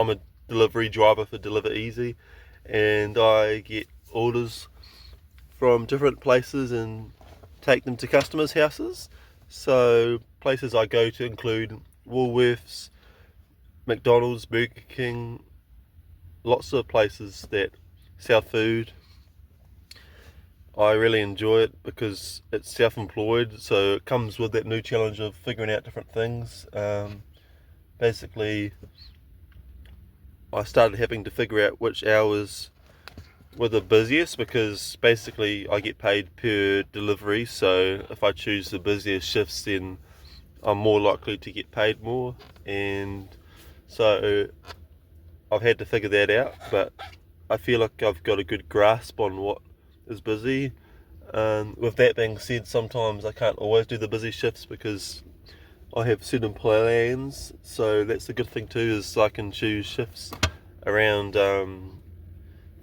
I'm a delivery driver for Deliver Easy, and I get orders from different places and take them to customers' houses. So places I go to include Woolworths, McDonald's, Burger King, lots of places that sell food. I really enjoy it because it's self-employed, so it comes with that new challenge of figuring out different things. Basically, I started having to figure out which hours were the busiest because basically I get paid per delivery. So if I choose the busiest shifts, then I'm more likely to get paid more. And so I've had to figure that out, but I feel like I've got a good grasp on what is busy. With that being said, sometimes I can't always do the busy shifts because I have certain plans. So that's the good thing too, is I can choose shifts around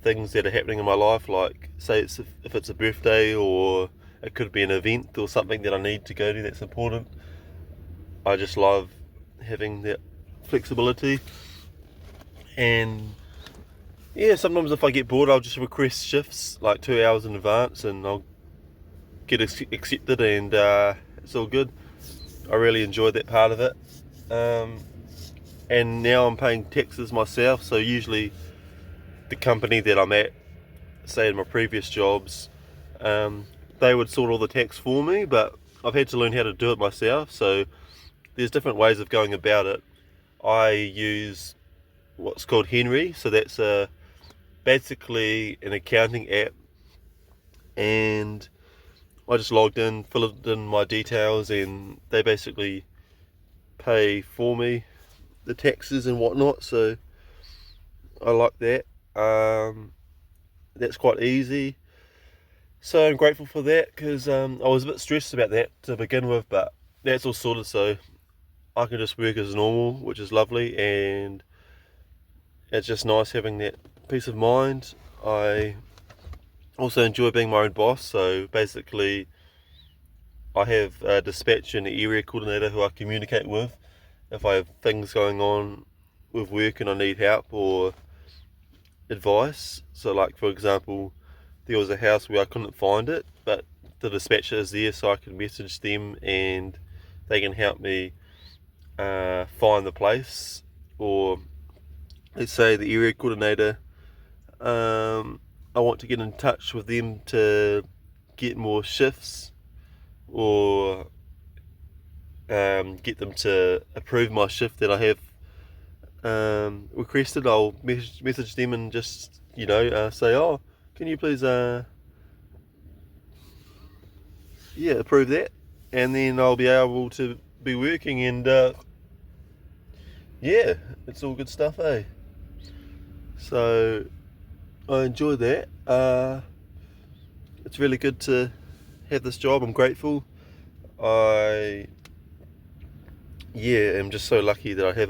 things that are happening in my life. Like say if it's a birthday, or it could be an event or something that I need to go to that's important. I just love having that flexibility. And yeah, sometimes if I get bored, I'll just request shifts like 2 hours in advance, and I'll get accepted, and it's all good. I really enjoy that part of it. Um, and now I'm paying taxes myself, so usually the company that I'm at, say in my previous jobs, um, they would sort all the tax for me, but I've had to learn how to do it myself. So there's different ways of going about it. I use what's called Henry, so that's basically an accounting app, and I just logged in, filled in my details, and they basically pay for me the taxes and whatnot. So I like that. That's quite easy. So I'm grateful for that because I was a bit stressed about that to begin with, but that's all sorted. So I can just work as normal, which is lovely, and it's just nice having that peace of mind. I also enjoy being my own boss. So basically, I have a dispatcher and an area coordinator who I communicate with if I have things going on with work and I need help or advice. So, like for example, there was a house where I couldn't find it, but the dispatcher is there, so I can message them and they can help me find the place. Or let's say the area coordinator, I want to get in touch with them to get more shifts, or get them to approve my shift that I have requested. I'll message them and just say, oh, can you please yeah, approve that, and then I'll be able to be working, and yeah, it's all good stuff, eh? So I enjoy that. It's really good to have this job. I'm grateful. I am just so lucky that I have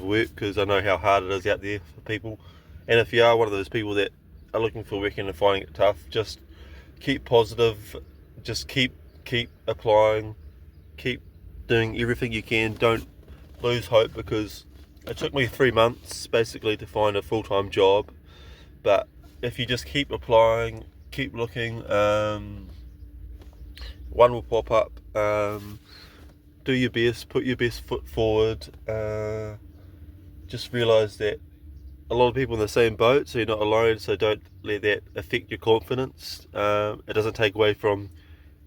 work because I know how hard it is out there for people. And if you are one of those people that are looking for work and are finding it tough, just keep positive. Just keep applying. Keep doing everything you can. Don't lose hope, because it took me 3 months basically to find a full-time job. But if you just keep applying, keep looking, one will pop up. Do your best, put your best foot forward. Just realise that a lot of people in the same boat, so you're not alone. So don't let that affect your confidence. It doesn't take away from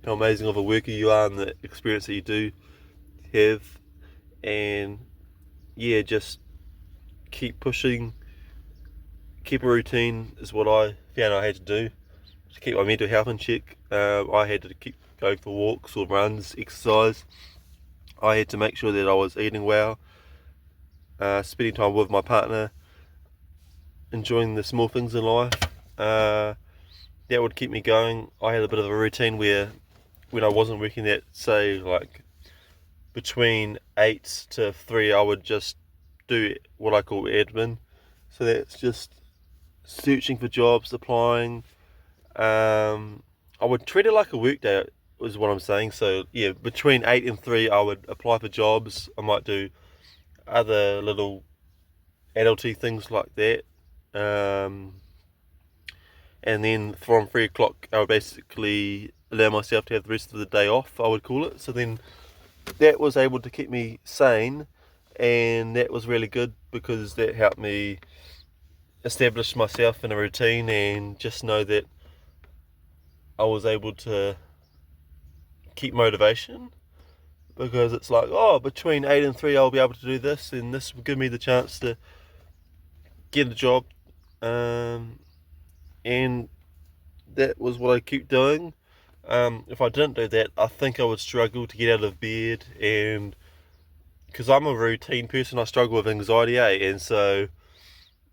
how amazing of a worker you are and the experience that you do have. And yeah, just keep pushing, keep a routine is what I found I had to do to keep my mental health in check. I had to keep going for walks or runs, exercise. I had to make sure that I was eating well, spending time with my partner, enjoying the small things in life. That would keep me going. I had a bit of a routine where when I wasn't working that, say like between 8 to 3, I would just do what I call admin. So that's just searching for jobs, applying. I would treat it like a workday, is what I'm saying. So yeah, between 8 and 3, I would apply for jobs. I might do other little adulty things like that. And then from 3 o'clock I would basically allow myself to have the rest of the day off, I would call it. So then that was able to keep me sane, and that was really good because that helped me establish myself in a routine and just know that I was able to keep motivation, because it's like, oh, between 8 and 3 I'll be able to do this, and this will give me the chance to get a job. And that was what I keep doing. If I didn't do that, I think I would struggle to get out of bed, and because I'm a routine person, I struggle with anxiety, and so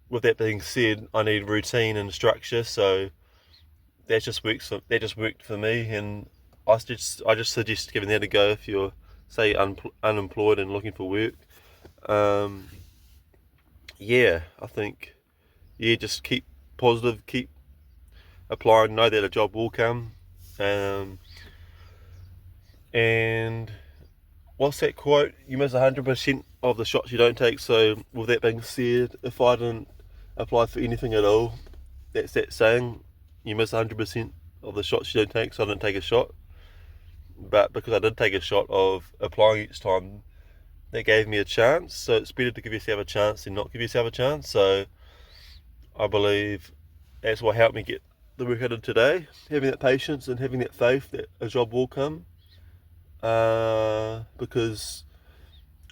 with that being said, I need routine and structure, so that just worked for me, and I just suggest giving that a go if you're, say, unemployed and looking for work. Yeah, I think, just keep positive, keep applying, know that a job will come. And what's that quote? You miss 100% of the shots you don't take. So with that being said, if I didn't apply for anything at all, that's that saying, you miss 100% of the shots you don't take. So I didn't take a shot, but because I did take a shot of applying each time, that gave me a chance. So it's better to give yourself a chance than not give yourself a chance. So I believe that's what helped me get the work I did today, having that patience and having that faith that a job will come. Because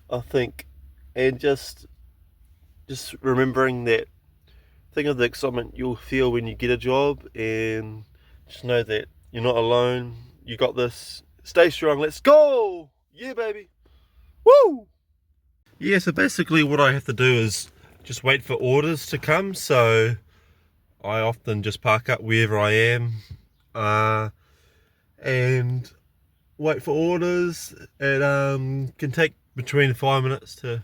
I think, and just remembering that, think of the excitement you'll feel when you get a job, and just know that you're not alone. You got this. Stay strong. Let's go. Yeah, baby. Woo. Yeah, so basically what I have to do is just wait for orders to come. So I often just park up wherever I am, and wait for orders. It can take between 5 minutes to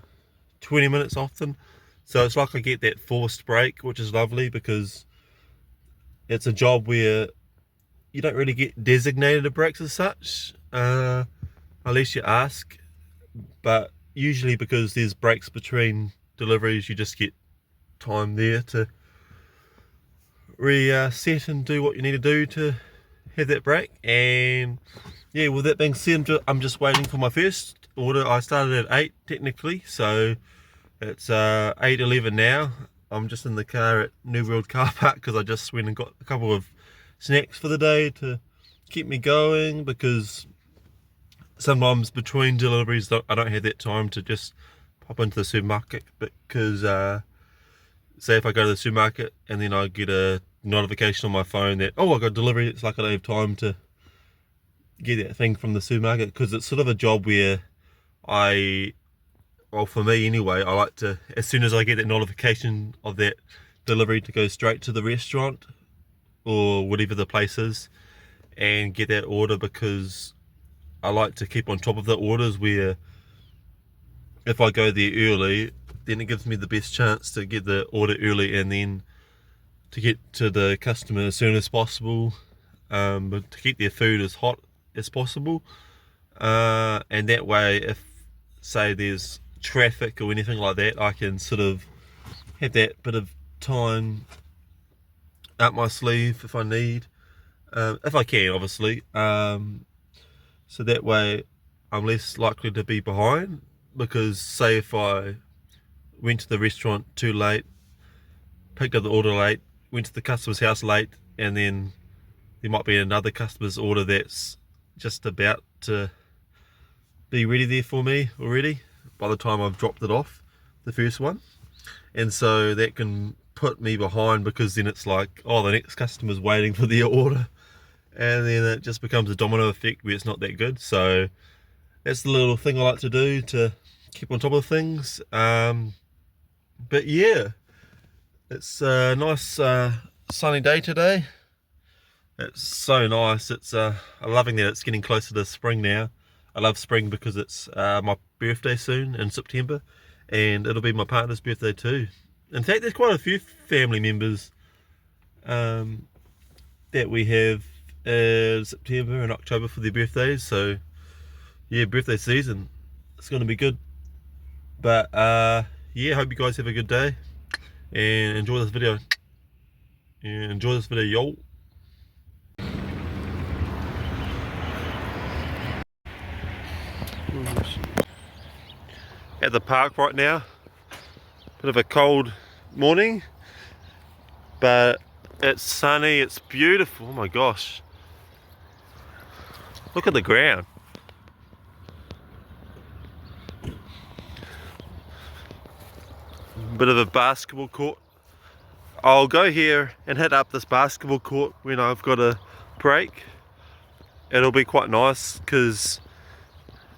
20 minutes often. So it's like I get that forced break, which is lovely, because it's a job where you don't really get designated breaks as such, unless you ask. But usually, because there's breaks between deliveries, you just get time there to reset and do what you need to do to have that break. And yeah, with that being said, I'm just waiting for my first order. I started at 8 technically, so it's 8:11 now. I'm just in the car at New World Car Park because I just went and got a couple of snacks for the day to keep me going, because sometimes between deliveries I don't have that time to just pop into the supermarket, because say if I go to the supermarket and then I get a notification on my phone that, oh, I got delivery, it's like I don't have time to get that thing from the supermarket, because it's sort of a job where well, for me anyway, I like to, as soon as I get that notification of that delivery, to go straight to the restaurant or whatever the place is and get that order, because I like to keep on top of the orders, where if I go there early, then it gives me the best chance to get the order early and then to get to the customer as soon as possible, but to keep their food as hot as possible. And that way, if say there's traffic or anything like that, I can sort of have that bit of time up my sleeve if I need, if I can, obviously. So that way I'm less likely to be behind, because say if I went to the restaurant too late, picked up the order late, went to the customer's house late, and then there might be another customer's order that's just about to be ready there for me already by the time I've dropped it off, the first one. And so that can put me behind, because then it's like, oh, the next customer's waiting for their order, and then it just becomes a domino effect where it's not that good. So that's the little thing I like to do to keep on top of things. But yeah, it's a nice sunny day today. It's so nice. It's I'm loving that it's getting closer to spring now. I love spring because it's my birthday soon in September, and it'll be my partner's birthday too. In fact, there's quite a few family members that we have in September and October for their birthdays. So yeah, birthday season, it's going to be good. But yeah, hope you guys have a good day and enjoy this video. Yo. At the park right now. Bit of a cold morning, but it's sunny, it's beautiful. Oh my gosh. Look at the ground. Bit of a basketball court. I'll go here and hit up this basketball court when I've got a break. It'll be quite nice because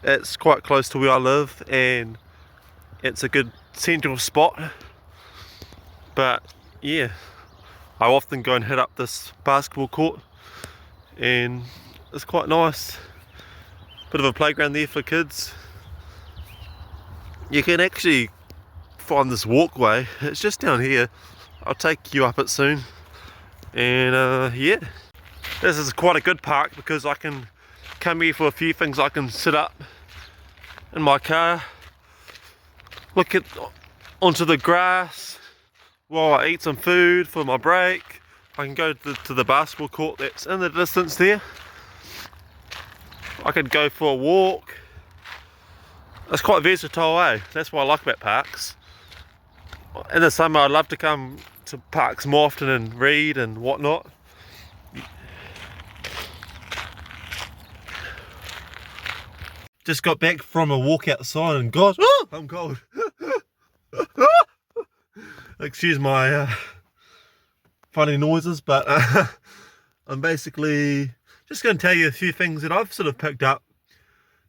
it's quite close to where I live and it's a good central spot. But yeah, I often go and hit up this basketball court and it's quite nice. Bit of a playground there for kids. You can actually find this walkway, it's just down here. I'll take you up it soon. And yeah, this is quite a good park because I can come here for a few things. I can sit up in my car, look onto the grass while I eat some food for my break. I can go to the basketball court that's in the distance there. I could go for a walk. It's quite versatile, eh? That's what I like about parks. In the summer I'd love to come to parks more often and read and whatnot. Just got back from a walk outside and gosh, oh, I'm cold. Excuse my funny noises, but I'm basically just going to tell you a few things that I've sort of picked up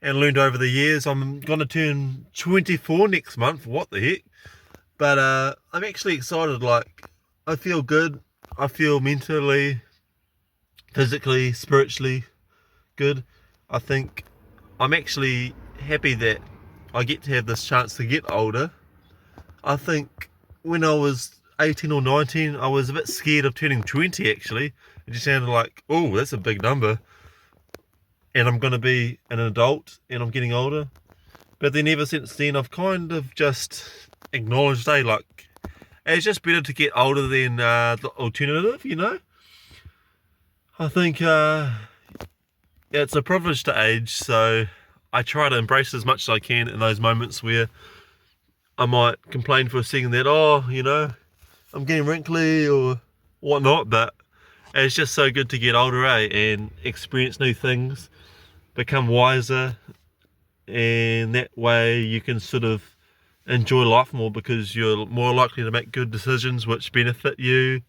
and learned over the years. I'm going to turn 24 next month, what the heck. But I'm actually excited. Like, I feel good. I feel mentally, physically, spiritually good. I think I'm actually happy that I get to have this chance to get older. I think when I was 18 or 19, I was a bit scared of turning 20 actually. It just sounded like, oh, that's a big number. And I'm going to be an adult and I'm getting older. But then ever since then, I've kind of just acknowledged, like, it's just better to get older than the alternative, you know? I think it's a privilege to age, so I try to embrace as much as I can in those moments where I might complain for a second that, oh, you know, I'm getting wrinkly or whatnot, but it's just so good to get older, and experience new things, become wiser, and that way you can sort of enjoy life more because you're more likely to make good decisions which benefit you